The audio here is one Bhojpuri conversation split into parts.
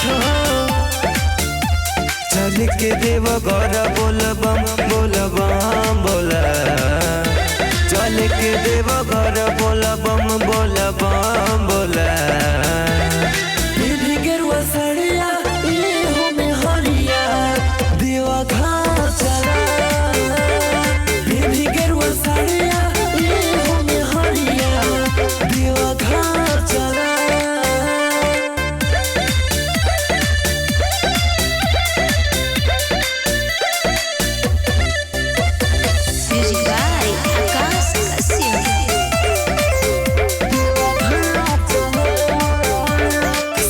छो चल के देव घर बोल बम बोला चल के देव घर बोल बम बोला गेरुआ सड़िया हो में हरिया देवा घर चला गेरुआ सड़िया हो में हरिया देवा घर चला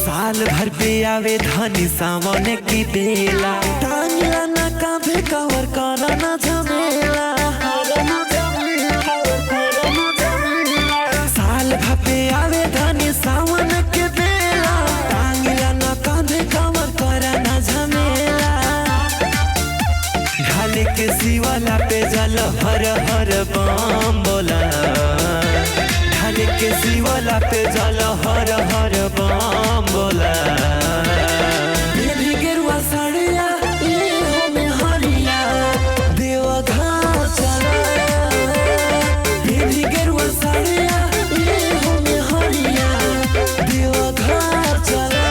साल भर पे आवे धनी सावन की बेला टांगला ना कांधे कवर करना झमेला साल भर पे आवे धनी सावन के बेला टांगला ना कांधे कवर करना झमेला ढाले के शिवाला पे जल हर हर बम बोला ढाले के शिवाला पे जल हर हर बम बोला गेरुआ सड़िया हो में हरिया देवा घर चला गेरुआ सड़िया हो में हरिया देवा घर चला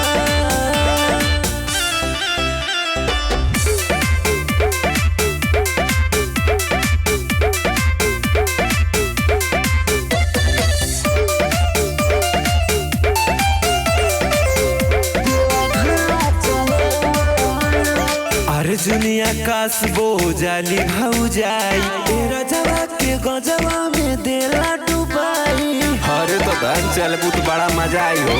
अर्जुनिया काश बो जाली भाऊ जाई तेरा जवा के गजवा में देला डुबाई अरे तो बहन चल तो बड़ा मजा आई हो।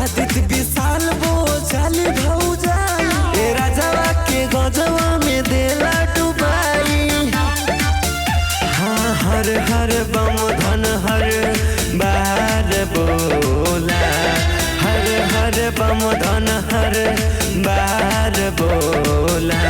आदित्य विशाल बो जाली भाऊ जाई तेरा जवा के गजवा में देला डुबाई हाँ हर हर बम धन हर बार बोला हर हर बम धन हर बार बोला।